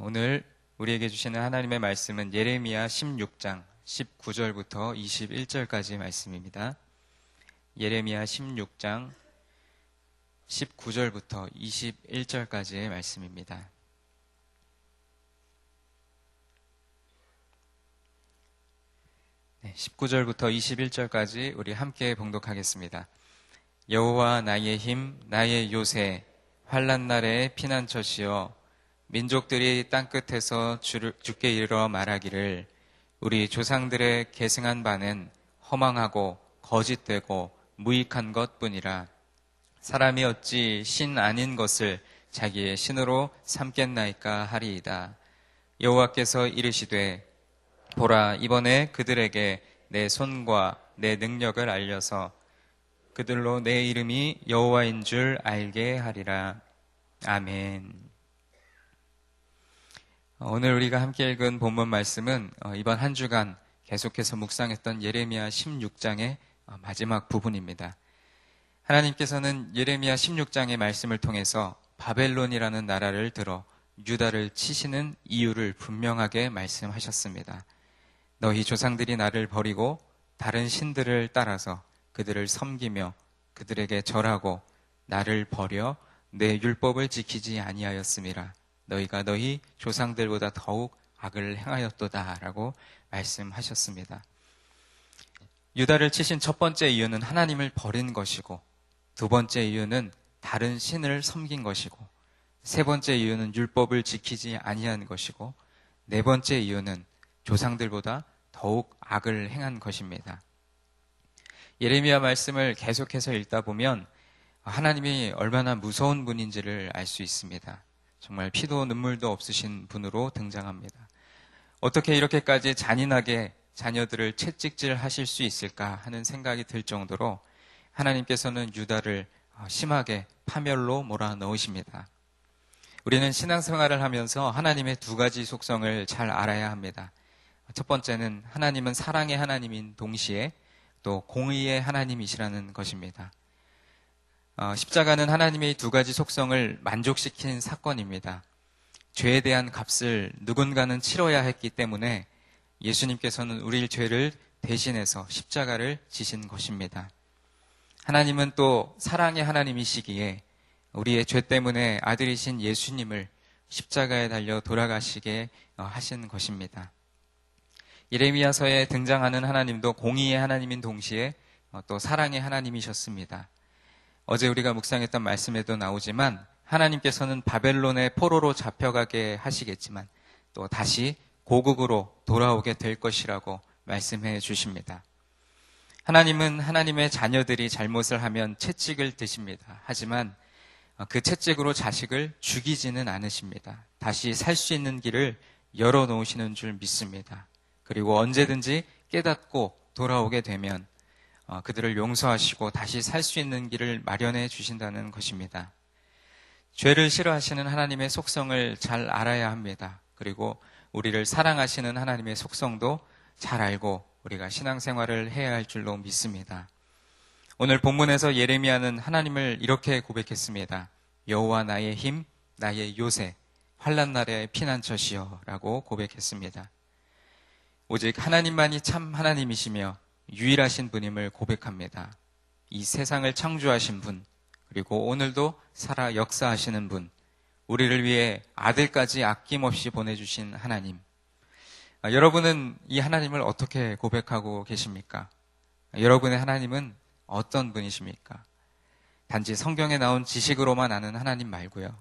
오늘 우리에게 주시는 하나님의 말씀은 예레미야 16장 19절부터 21절까지 말씀입니다. 예레미야 16장 19절부터 21절까지의 말씀입니다. 네, 19절부터 21절까지 우리 함께 봉독하겠습니다. 여호와 나의 힘, 나의 요새, 환난 날의 피난처시여, 민족들이 땅끝에서 주께 이르러 말하기를 우리 조상들의 계승한 바는 허망하고 거짓되고 무익한 것뿐이라. 사람이 어찌 신 아닌 것을 자기의 신으로 삼겠나이까 하리이다. 여호와께서 이르시되 보라, 이번에 그들에게 내 손과 내 능력을 알려서 그들로 내 이름이 여호와인 줄 알게 하리라. 아멘. 오늘 우리가 함께 읽은 본문 말씀은 이번 한 주간 계속해서 묵상했던 예레미야 16장의 마지막 부분입니다. 하나님께서는 예레미야 16장의 말씀을 통해서 바벨론이라는 나라를 들어 유다를 치시는 이유를 분명하게 말씀하셨습니다. 너희 조상들이 나를 버리고 다른 신들을 따라서 그들을 섬기며 그들에게 절하고 나를 버려 내 율법을 지키지 아니하였음이라. 너희가 너희 조상들보다 더욱 악을 행하였도다 라고 말씀하셨습니다. 유다를 치신 첫 번째 이유는 하나님을 버린 것이고, 두 번째 이유는 다른 신을 섬긴 것이고, 세 번째 이유는 율법을 지키지 아니한 것이고, 네 번째 이유는 조상들보다 더욱 악을 행한 것입니다. 예레미야 말씀을 계속해서 읽다 보면 하나님이 얼마나 무서운 분인지를 알 수 있습니다. 정말 피도 눈물도 없으신 분으로 등장합니다. 어떻게 이렇게까지 잔인하게 자녀들을 채찍질 하실 수 있을까 하는 생각이 들 정도로 하나님께서는 유다를 심하게 파멸로 몰아넣으십니다. 우리는 신앙생활을 하면서 하나님의 두 가지 속성을 잘 알아야 합니다. 첫 번째는 하나님은 사랑의 하나님인 동시에 또 공의의 하나님이시라는 것입니다. 십자가는 하나님의 두 가지 속성을 만족시킨 사건입니다. 죄에 대한 값을 누군가는 치러야 했기 때문에 예수님께서는 우리의 죄를 대신해서 십자가를 지신 것입니다. 하나님은 또 사랑의 하나님이시기에 우리의 죄 때문에 아들이신 예수님을 십자가에 달려 돌아가시게 하신 것입니다. 예레미야서에 등장하는 하나님도 공의의 하나님인 동시에 또 사랑의 하나님이셨습니다. 어제 우리가 묵상했던 말씀에도 나오지만 하나님께서는 바벨론의 포로로 잡혀가게 하시겠지만 또 다시 고국으로 돌아오게 될 것이라고 말씀해 주십니다. 하나님은 하나님의 자녀들이 잘못을 하면 채찍을 드십니다. 하지만 그 채찍으로 자식을 죽이지는 않으십니다. 다시 살 수 있는 길을 열어놓으시는 줄 믿습니다. 그리고 언제든지 깨닫고 돌아오게 되면 그들을 용서하시고 다시 살 수 있는 길을 마련해 주신다는 것입니다. 죄를 싫어하시는 하나님의 속성을 잘 알아야 합니다. 그리고 우리를 사랑하시는 하나님의 속성도 잘 알고 우리가 신앙생활을 해야 할 줄로 믿습니다. 오늘 본문에서 예레미야는 하나님을 이렇게 고백했습니다. 여호와 나의 힘, 나의 요새, 환난 날의 피난처시여 라고 고백했습니다. 오직 하나님만이 참 하나님이시며 유일하신 분임을 고백합니다. 이 세상을 창조하신 분, 그리고 오늘도 살아 역사하시는 분, 우리를 위해 아들까지 아낌없이 보내주신 하나님. 여러분은 이 하나님을 어떻게 고백하고 계십니까? 여러분의 하나님은 어떤 분이십니까? 단지 성경에 나온 지식으로만 아는 하나님 말고요.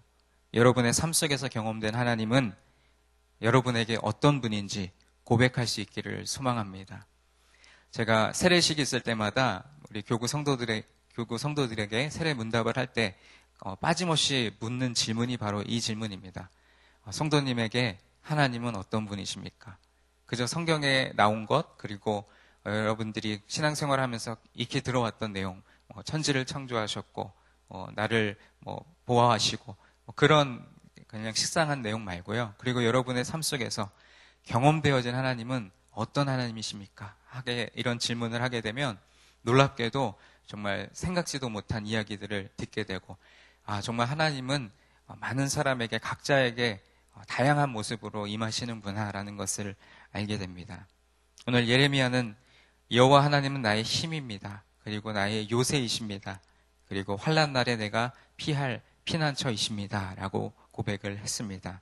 여러분의 삶 속에서 경험된 하나님은 여러분에게 어떤 분인지 고백할 수 있기를 소망합니다. 제가 세례식이 있을 때마다 우리 교구 성도들에게 세례 문답을 할 때 빠짐없이 묻는 질문이 바로 이 질문입니다. 성도님에게 하나님은 어떤 분이십니까? 그저 성경에 나온 것, 그리고 여러분들이 신앙생활을 하면서 익히 들어왔던 내용, 천지를 창조하셨고 나를 보호하시고 그런 그냥 식상한 내용 말고요. 그리고 여러분의 삶 속에서 경험되어진 하나님은 어떤 하나님이십니까? 이런 질문을 하게 되면 놀랍게도 정말 생각지도 못한 이야기들을 듣게 되고 정말 하나님은 많은 사람에게 각자에게 다양한 모습으로 임하시는구나라는 것을 알게 됩니다. 오늘 예레미야는 여호와 하나님은 나의 힘입니다. 그리고 나의 요새이십니다. 그리고 환난 날에 내가 피할 피난처이십니다. 라고 고백을 했습니다.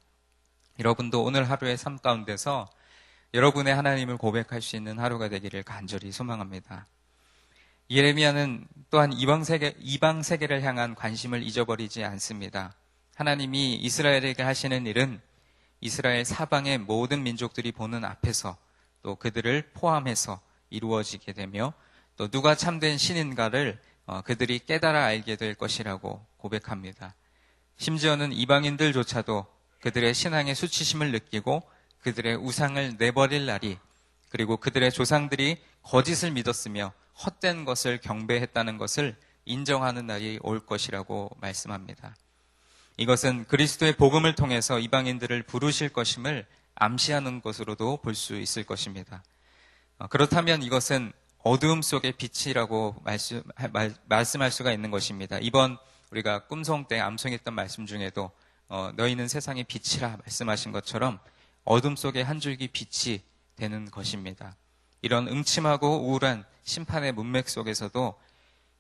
여러분도 오늘 하루의 삶 가운데서 여러분의 하나님을 고백할 수 있는 하루가 되기를 간절히 소망합니다. 예레미야는 또한 이방 세계를 향한 관심을 잊어버리지 않습니다. 하나님이 이스라엘에게 하시는 일은 이스라엘 사방의 모든 민족들이 보는 앞에서 또 그들을 포함해서 이루어지게 되며 또 누가 참된 신인가를 그들이 깨달아 알게 될 것이라고 고백합니다. 심지어는 이방인들조차도 그들의 신앙의 수치심을 느끼고 그들의 우상을 내버릴 날이, 그리고 그들의 조상들이 거짓을 믿었으며 헛된 것을 경배했다는 것을 인정하는 날이 올 것이라고 말씀합니다. 이것은 그리스도의 복음을 통해서 이방인들을 부르실 것임을 암시하는 것으로도 볼 수 있을 것입니다. 그렇다면 이것은 어두움 속의 빛이라고 말씀할 수가 있는 것입니다. 이번 우리가 꿈송 때 암송했던 말씀 중에도 너희는 세상의 빛이라 말씀하신 것처럼 어둠 속의 한 줄기 빛이 되는 것입니다. 이런 음침하고 우울한 심판의 문맥 속에서도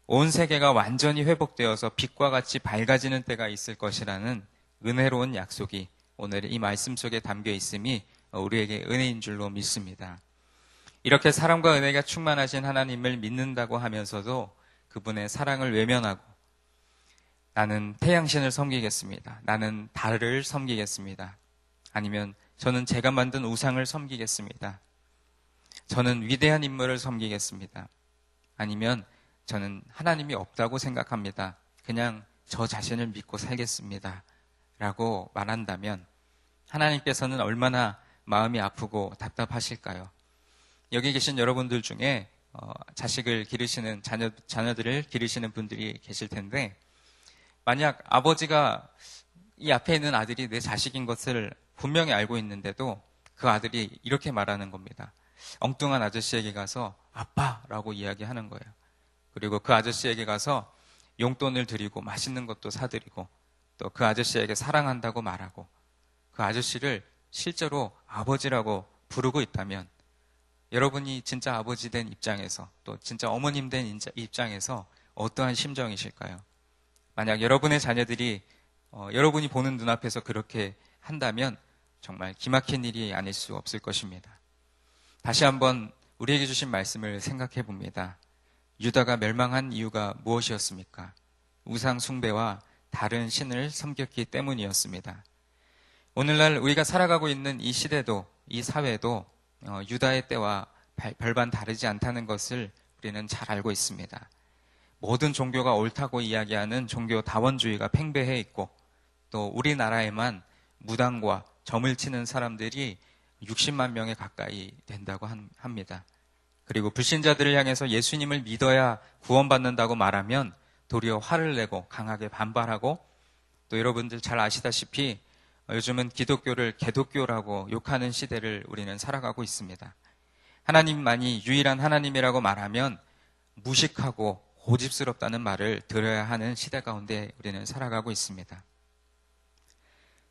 온 세계가 완전히 회복되어서 빛과 같이 밝아지는 때가 있을 것이라는 은혜로운 약속이 오늘 이 말씀 속에 담겨 있음이 우리에게 은혜인 줄로 믿습니다. 이렇게 사랑과 은혜가 충만하신 하나님을 믿는다고 하면서도 그분의 사랑을 외면하고 나는 태양신을 섬기겠습니다. 나는 달을 섬기겠습니다. 아니면 저는 제가 만든 우상을 섬기겠습니다. 저는 위대한 인물을 섬기겠습니다. 아니면 저는 하나님이 없다고 생각합니다. 그냥 저 자신을 믿고 살겠습니다. 라고 말한다면 하나님께서는 얼마나 마음이 아프고 답답하실까요? 여기 계신 여러분들 중에 자식을 기르시는 자녀들을 기르시는 분들이 계실 텐데, 만약 아버지가 이 앞에 있는 아들이 내 자식인 것을 분명히 알고 있는데도 그 아들이 이렇게 말하는 겁니다. 엉뚱한 아저씨에게 가서 아빠라고 이야기하는 거예요. 그리고 그 아저씨에게 가서 용돈을 드리고 맛있는 것도 사드리고 또 그 아저씨에게 사랑한다고 말하고 그 아저씨를 실제로 아버지라고 부르고 있다면 여러분이 진짜 아버지 된 입장에서 또 진짜 어머님 된 입장에서 어떠한 심정이실까요? 만약 여러분의 자녀들이 여러분이 보는 눈앞에서 그렇게 한다면 정말 기막힌 일이 아닐 수 없을 것입니다. 다시 한번 우리에게 주신 말씀을 생각해 봅니다. 유다가 멸망한 이유가 무엇이었습니까? 우상 숭배와 다른 신을 섬겼기 때문이었습니다. 오늘날 우리가 살아가고 있는 이 시대도 이 사회도 유다의 때와 별반 다르지 않다는 것을 우리는 잘 알고 있습니다. 모든 종교가 옳다고 이야기하는 종교 다원주의가 팽배해 있고 또 우리나라에만 무당과 점을 치는 사람들이 60만 명에 가까이 된다고 합니다. 그리고 불신자들을 향해서 예수님을 믿어야 구원받는다고 말하면 도리어 화를 내고 강하게 반발하고 또 여러분들 잘 아시다시피 요즘은 기독교를 개독교라고 욕하는 시대를 우리는 살아가고 있습니다. 하나님만이 유일한 하나님이라고 말하면 무식하고 고집스럽다는 말을 들어야 하는 시대 가운데 우리는 살아가고 있습니다.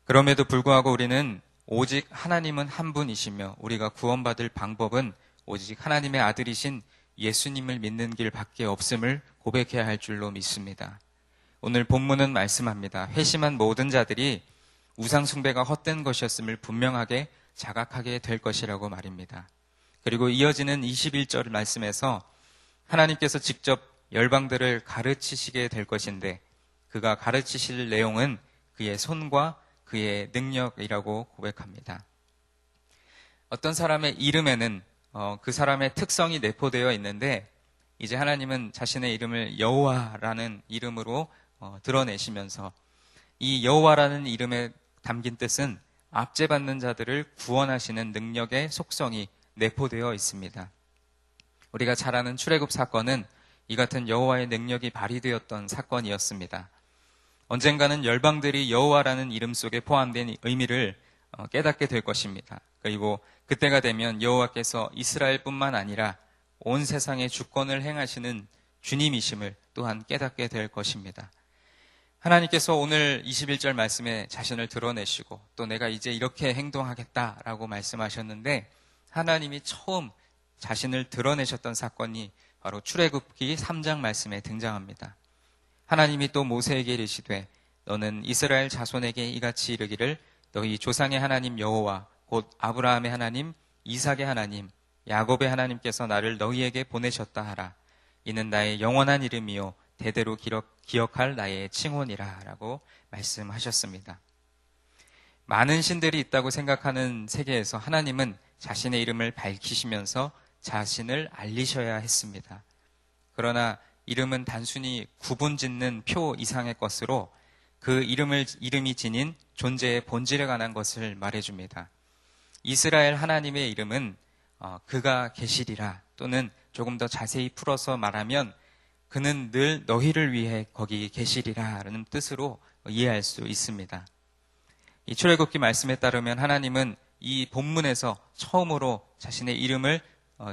그럼에도 불구하고 우리는 오직 하나님은 한 분이시며 우리가 구원받을 방법은 오직 하나님의 아들이신 예수님을 믿는 길밖에 없음을 고백해야 할 줄로 믿습니다. 오늘 본문은 말씀합니다. 회심한 모든 자들이 우상 숭배가 헛된 것이었음을 분명하게 자각하게 될 것이라고 말입니다. 그리고 이어지는 21절 말씀에서 하나님께서 직접 열방들을 가르치시게 될 것인데 그가 가르치실 내용은 그의 손과 그의 능력이라고 고백합니다. 어떤 사람의 이름에는 그 사람의 특성이 내포되어 있는데 이제 하나님은 자신의 이름을 여호와라는 이름으로 드러내시면서 이 여호와라는 이름에 담긴 뜻은 압제받는 자들을 구원하시는 능력의 속성이 내포되어 있습니다. 우리가 잘 아는 출애굽 사건은 이 같은 여호와의 능력이 발휘되었던 사건이었습니다. 언젠가는 열방들이 여호와라는 이름 속에 포함된 의미를 깨닫게 될 것입니다. 그리고 그때가 되면 여호와께서 이스라엘뿐만 아니라 온 세상의 주권을 행하시는 주님이심을 또한 깨닫게 될 것입니다. 하나님께서 오늘 21절 말씀에 자신을 드러내시고 또 내가 이제 이렇게 행동하겠다라고 말씀하셨는데 하나님이 처음 자신을 드러내셨던 사건이 바로 출애굽기 3장 말씀에 등장합니다. 하나님이 또 모세에게 이르시되 너는 이스라엘 자손에게 이같이 이르기를 너희 조상의 하나님 여호와 곧 아브라함의 하나님, 이삭의 하나님, 야곱의 하나님께서 나를 너희에게 보내셨다 하라. 이는 나의 영원한 이름이요 대대로 기억할 나의 칭혼이라 라고 말씀하셨습니다. 많은 신들이 있다고 생각하는 세계에서 하나님은 자신의 이름을 밝히시면서 자신을 알리셔야 했습니다. 그러나 이름은 단순히 구분 짓는 표 이상의 것으로 그 이름이 지닌 존재의 본질에 관한 것을 말해줍니다. 이스라엘 하나님의 이름은 그가 계시리라, 또는 조금 더 자세히 풀어서 말하면 그는 늘 너희를 위해 거기 계시리라라는 뜻으로 이해할 수 있습니다. 이 출애굽기 말씀에 따르면 하나님은 이 본문에서 처음으로 자신의 이름을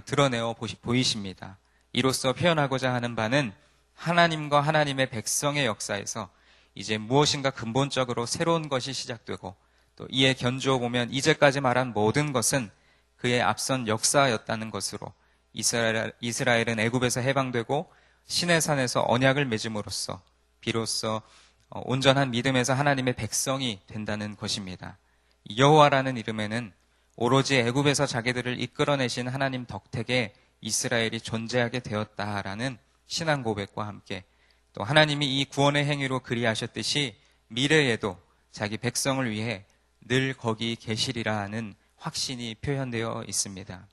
드러내어 보이십니다. 이로써 표현하고자 하는 바는 하나님과 하나님의 백성의 역사에서 이제 무엇인가 근본적으로 새로운 것이 시작되고 또 이에 견주어 보면 이제까지 말한 모든 것은 그의 앞선 역사였다는 것으로 이스라엘은 애굽에서 해방되고 시내산에서 언약을 맺음으로써 비로소 온전한 믿음에서 하나님의 백성이 된다는 것입니다. 여호와라는 이름에는 오로지 애굽에서 자기들을 이끌어내신 하나님 덕택에 이스라엘이 존재하게 되었다라는 신앙 고백과 함께 또 하나님이 이 구원의 행위로 그리하셨듯이 미래에도 자기 백성을 위해 늘 거기 계시리라는 확신이 표현되어 있습니다.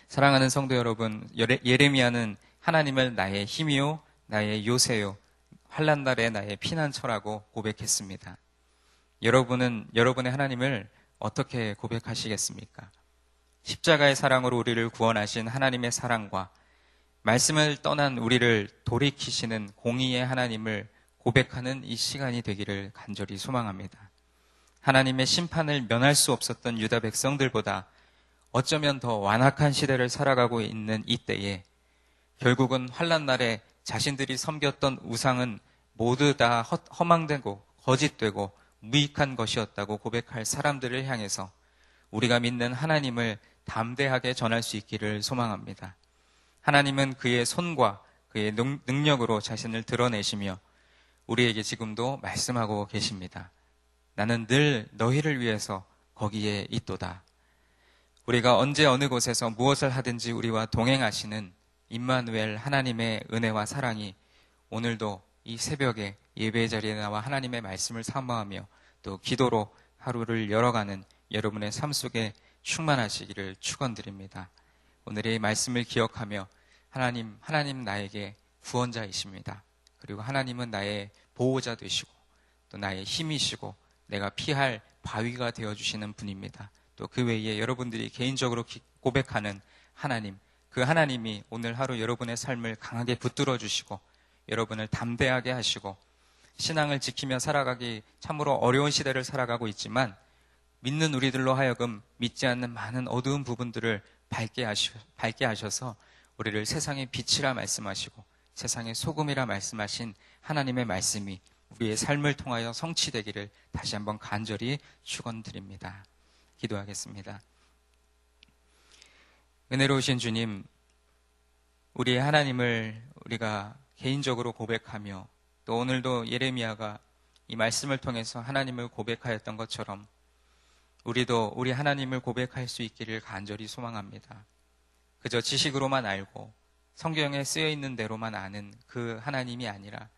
사랑하는 성도 여러분, 예레미야는 하나님을 나의 힘이요, 나의 요새요, 환난 날에 나의 피난처라고 고백했습니다. 여러분은 여러분의 하나님을 어떻게 고백하시겠습니까? 십자가의 사랑으로 우리를 구원하신 하나님의 사랑과 말씀을 떠난 우리를 돌이키시는 공의의 하나님을 고백하는 이 시간이 되기를 간절히 소망합니다. 하나님의 심판을 면할 수 없었던 유다 백성들보다 어쩌면 더 완악한 시대를 살아가고 있는 이때에 결국은 환난 날에 자신들이 섬겼던 우상은 모두 다 허망되고 거짓되고 무익한 것이었다고 고백할 사람들을 향해서 우리가 믿는 하나님을 담대하게 전할 수 있기를 소망합니다. 하나님은 그의 손과 그의 능력으로 자신을 드러내시며 우리에게 지금도 말씀하고 계십니다. 나는 늘 너희를 위해서 거기에 있도다. 우리가 언제 어느 곳에서 무엇을 하든지 우리와 동행하시는 임마누엘 하나님의 은혜와 사랑이 오늘도 이 새벽에 예배의 자리에 나와 하나님의 말씀을 사모하며 또 기도로 하루를 열어가는 여러분의 삶 속에 충만하시기를 축원드립니다. 오늘의 말씀을 기억하며 하나님 나에게 구원자이십니다. 그리고 하나님은 나의 보호자 되시고 또 나의 힘이시고 내가 피할 바위가 되어주시는 분입니다. 또 그 외에 여러분들이 개인적으로 고백하는 하나님, 그 하나님이 오늘 하루 여러분의 삶을 강하게 붙들어 주시고 여러분을 담대하게 하시고 신앙을 지키며 살아가기 참으로 어려운 시대를 살아가고 있지만 믿는 우리들로 하여금 믿지 않는 많은 어두운 부분들을 밝게 하셔서 우리를 세상의 빛이라 말씀하시고 세상의 소금이라 말씀하신 하나님의 말씀이 우리의 삶을 통하여 성취되기를 다시 한번 간절히 축원드립니다. 기도하겠습니다. 은혜로우신 주님, 우리의 하나님을 우리가 개인적으로 고백하며 또 오늘도 예레미야가 이 말씀을 통해서 하나님을 고백하였던 것처럼 우리도 우리 하나님을 고백할 수 있기를 간절히 소망합니다. 그저 지식으로만 알고 성경에 쓰여 있는 대로만 아는 그 하나님이 아니라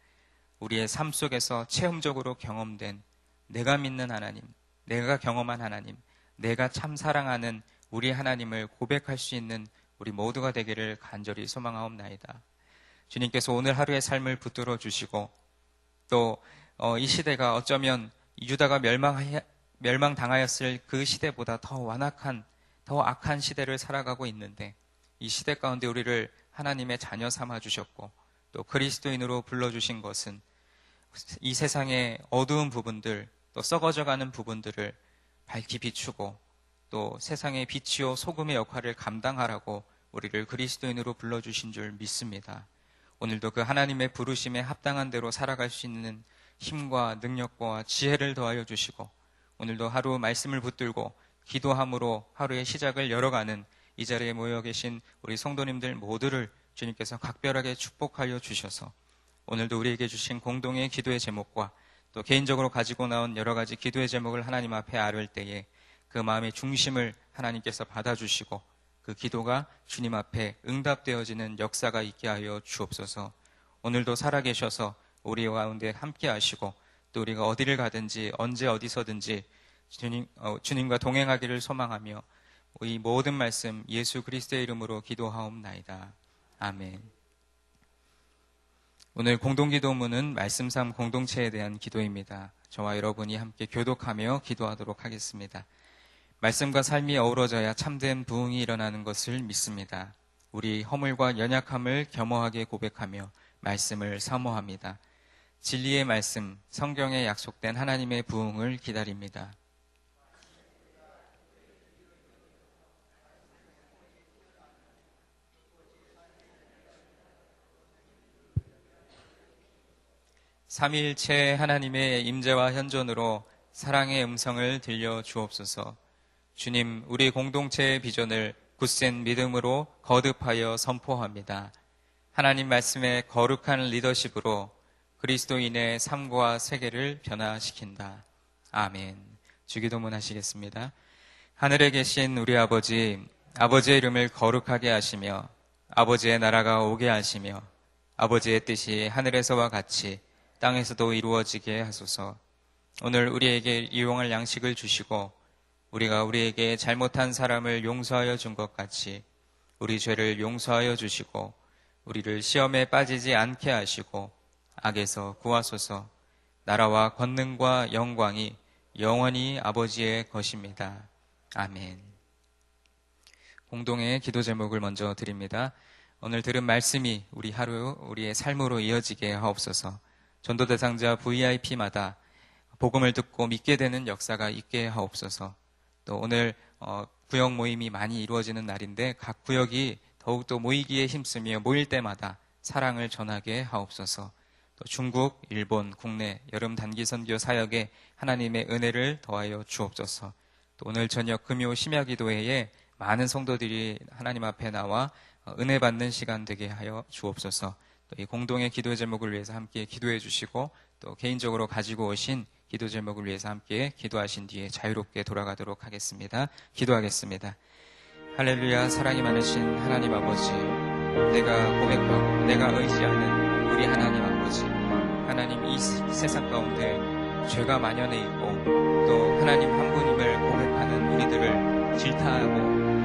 우리의 삶 속에서 체험적으로 경험된 내가 믿는 하나님, 내가 경험한 하나님, 내가 참 사랑하는 우리 하나님을 고백할 수 있는 우리 모두가 되기를 간절히 소망하옵나이다. 주님께서 오늘 하루의 삶을 붙들어 주시고 또 이 시대가 어쩌면 유다가 멸망당하였을 그 시대보다 더 완악한, 더 악한 시대를 살아가고 있는데 이 시대 가운데 우리를 하나님의 자녀 삼아 주셨고 또 그리스도인으로 불러주신 것은 이 세상의 어두운 부분들, 또 썩어져가는 부분들을 밝히 비추고 또 세상의 빛이요 소금의 역할을 감당하라고 우리를 그리스도인으로 불러주신 줄 믿습니다. 오늘도 그 하나님의 부르심에 합당한 대로 살아갈 수 있는 힘과 능력과 지혜를 더하여 주시고 오늘도 하루 말씀을 붙들고 기도함으로 하루의 시작을 열어가는 이 자리에 모여 계신 우리 성도님들 모두를 주님께서 각별하게 축복하여 주셔서 오늘도 우리에게 주신 공동의 기도의 제목과 또 개인적으로 가지고 나온 여러 가지 기도의 제목을 하나님 앞에 아뢰을 때에 그 마음의 중심을 하나님께서 받아주시고 그 기도가 주님 앞에 응답되어지는 역사가 있게 하여 주옵소서. 오늘도 살아계셔서 우리 가운데 함께 하시고 또 우리가 어디를 가든지 언제 어디서든지 주님과 동행하기를 소망하며 이 모든 말씀 예수 그리스도의 이름으로 기도하옵나이다. 아멘. 오늘 공동기도문은 말씀 삶 공동체에 대한 기도입니다. 저와 여러분이 함께 교독하며 기도하도록 하겠습니다. 말씀과 삶이 어우러져야 참된 부흥이 일어나는 것을 믿습니다. 우리 허물과 연약함을 겸허하게 고백하며 말씀을 사모합니다. 진리의 말씀, 성경에 약속된 하나님의 부흥을 기다립니다. 삼위일체 하나님의 임재와 현존으로 사랑의 음성을 들려 주옵소서. 주님, 우리 공동체의 비전을 굳센 믿음으로 거듭하여 선포합니다. 하나님 말씀의 거룩한 리더십으로 그리스도인의 삶과 세계를 변화시킨다. 아멘. 주기도문 하시겠습니다. 하늘에 계신 우리 아버지, 아버지의 이름을 거룩하게 하시며 아버지의 나라가 오게 하시며 아버지의 뜻이 하늘에서와 같이 땅에서도 이루어지게 하소서. 오늘 우리에게 일용할 양식을 주시고 우리가 우리에게 잘못한 사람을 용서하여 준 것 같이 우리 죄를 용서하여 주시고 우리를 시험에 빠지지 않게 하시고 악에서 구하소서. 나라와 권능과 영광이 영원히 아버지의 것입니다. 아멘. 공동의 기도 제목을 먼저 드립니다. 오늘 들은 말씀이 우리 하루 우리의 삶으로 이어지게 하옵소서. 전도 대상자 VIP마다 복음을 듣고 믿게 되는 역사가 있게 하옵소서. 또 오늘 구역 모임이 많이 이루어지는 날인데 각 구역이 더욱더 모이기에 힘쓰며 모일 때마다 사랑을 전하게 하옵소서. 또 중국, 일본, 국내 여름 단기 선교 사역에 하나님의 은혜를 더하여 주옵소서. 또 오늘 저녁 금요 심야 기도회에 많은 성도들이 하나님 앞에 나와 은혜 받는 시간 되게 하여 주옵소서. 또 이 공동의 기도 제목을 위해서 함께 기도해 주시고 또 개인적으로 가지고 오신 기도 제목을 위해서 함께 기도하신 뒤에 자유롭게 돌아가도록 하겠습니다. 기도하겠습니다. 할렐루야. 사랑이 많으신 하나님 아버지, 내가 고백하고 내가 의지하는 우리 하나님 아버지, 하나님 이 세상 가운데 죄가 만연해 있고 또 하나님 한 분임을 고백하는 우리들을 질타하고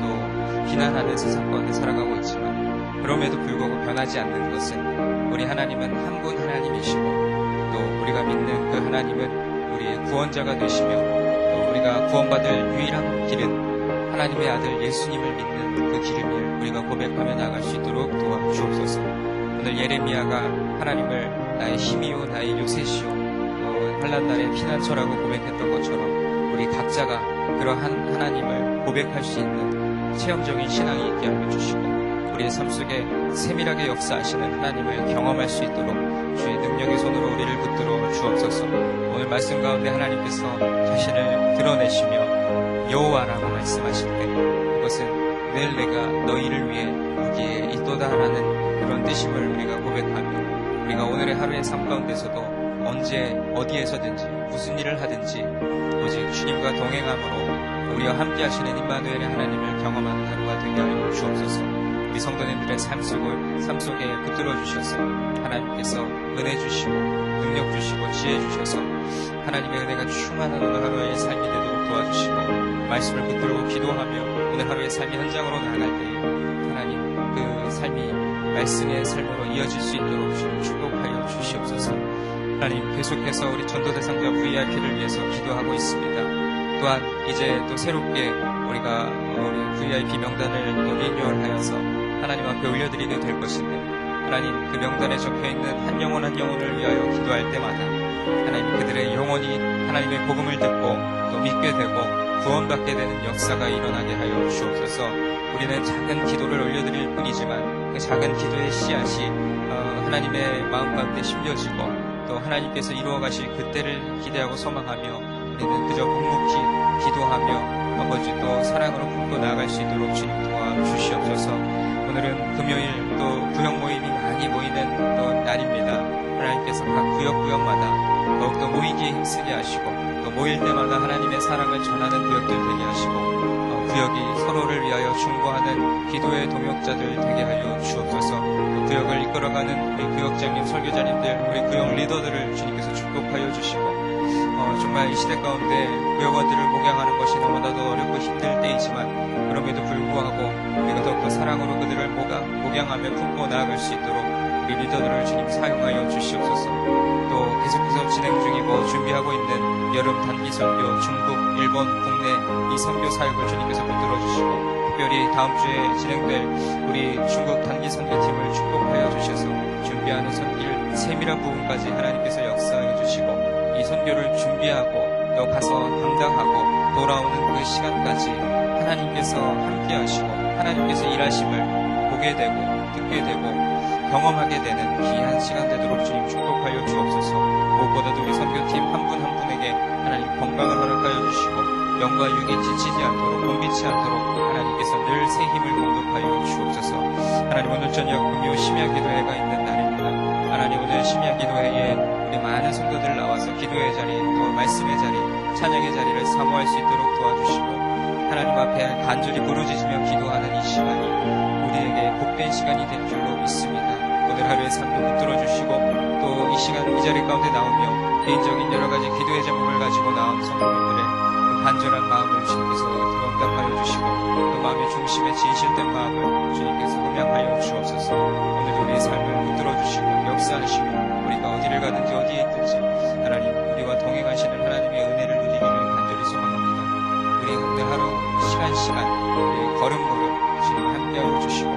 또 비난하는 세상 가운데 살아가고 있지만 그럼에도 불구하고 변하지 않는 것은 우리 하나님은 한 분 하나님이시고 또 우리가 믿는 그 하나님은 우리의 구원자가 되시며 또 우리가 구원받을 유일한 길은 하나님의 아들 예수님을 믿는 그 길임을 우리가 고백하며 나아갈 수 있도록 도와주옵소서. 오늘 예레미야가 하나님을 나의 힘이요 나의 요새시요 환난날의 피난처라고 고백했던 것처럼 우리 각자가 그러한 하나님을 고백할 수 있는 체험적인 신앙이 있게 하여 주시고 우리의 삶 속에 세밀하게 역사하시는 하나님을 경험할 수 있도록 주의 능력의 손으로 우리를 붙들어 주옵소서. 오늘 말씀 가운데 하나님께서 자신을 드러내시며 여호와라고 말씀하실 때 그것은 늘 내가 너희를 위해 여기에 있도다라는 그런 뜻임을 우리가 고백하며 우리가 오늘의 하루의 삶 가운데서도 언제 어디에서든지 무슨 일을 하든지 오직 주님과 동행함으로 우리와 함께 하시는 임마누엘의 하나님을 경험하는 하루가 되게 하여 주옵소서. 우리 성도님들의 삶 속에 붙들어 주셔서 하나님께서 은혜 주시고 능력 주시고 지혜 주셔서 하나님의 은혜가 충만한 오늘 하루의 삶이 되도록 도와주시고 말씀을 붙들고 기도하며 오늘 하루의 삶의 현장으로 나아갈 때에 하나님 그 삶이 말씀의 삶으로 이어질 수 있도록 주님 축복하여 주시옵소서. 하나님 계속해서 우리 전도대상자 VIP를 위해서 기도하고 있습니다. 또한 이제 또 새롭게 우리가 우리 VIP 명단을 또 리뉴얼하여서 하나님 앞에 올려드리게 될 것인데 하나님 그 명단에 적혀있는 한 영혼을 위하여 기도할 때마다 하나님 그들의 영혼이 하나님의 복음을 듣고 또 믿게 되고 구원받게 되는 역사가 일어나게 하여 주옵소서. 우리는 작은 기도를 올려드릴 뿐이지만 그 작은 기도의 씨앗이 하나님의 마음 가운데 심겨지고 또 하나님께서 이루어 가실 그때를 기대하고 소망하며 우리는 그저 묵묵히 기도하며 아버지 또 사랑으로 품고 나아갈 수 있도록 주님 도와주시옵소서. 오늘은 금요일 또 구역 모임이 많이 모이는 또 날입니다. 하나님께서 각 구역마다 더욱더 모이기에 힘쓰게 하시고 또 모일 때마다 하나님의 사랑을 전하는 구역들 되게 하시고 구역이 서로를 위하여 중보하는 기도의 동역자들 되게 하여 주옵소서. 구역을 이끌어가는 우리 구역장님, 설교자님들, 우리 구역 리더들을 주님께서 축복하여 주시고 정말 이 시대 가운데 구역원들을 목양하는 것이 너무나도 어렵고 힘들 때이지만 그럼에도 불구하고 우리가 더욱더 사랑으로 그들을 목양하며 품고 나아갈 수 있도록 우리 리더들을 주님 사용하여 주시옵소서. 또 계속해서 진행 중이고 준비하고 있는 여름 단기 선교 중국, 일본, 국내 이 선교 사역을 주님께서 붙들어 주시고 특별히 다음 주에 진행될 우리 중국 단기 선교팀을 축복하여 주셔서 준비하는 손길 세밀한 부분까지 하나님께서 역사하여 주시고 이 선교를 준비하고 또 가서 감당하고 돌아오는 그 시간까지 하나님께서 함께 하시고 하나님께서 일하심을 보게 되고 듣게 되고 경험하게 되는 귀한 시간 되도록 주님 축복하여 주옵소서. 무엇보다도 우리 선교팀 한 분 한 분에게 하나님 건강을 허락하여 주시고 영과 육이 지치지 않도록 곤비치 않도록 하나님께서 늘 새 힘을 공급하여 주옵소서. 하나님 오늘 저녁 금요 심야 기도회가 있는 날입니다. 하나님 오늘 심야 기도회에 우리 많은 성도들 나와서 기도의 자리 또 말씀의 자리 찬양의 자리를 사모할 수 있도록 도와주시고 하나님 앞에 간절히 부르짖으며 기도하는 이 시간이 우리에게 복된 시간이 될 줄로 믿습니다. 오늘 하루의 삶도 붙들어 주시고 또 이 시간 이 자리 가운데 나오며 개인적인 여러 가지 기도의 제목을 가지고 나온 성도들의 그 간절한 마음을 주님께서 응답하여 주시고 또 마음의 중심에 진실된 마음을 주님께서 음양하여 주옵소서. 오늘 우리의 삶을 붙들어 주시고 역사하시고 우리가 어디를 가든지 어디에 있든지 하나님 우리와 동행하시는 하나님의 은혜를 누리기를 간절히 소망합니다. 우리 오늘 하루 시간 우리 걸음걸음 주님 함께하여 주시고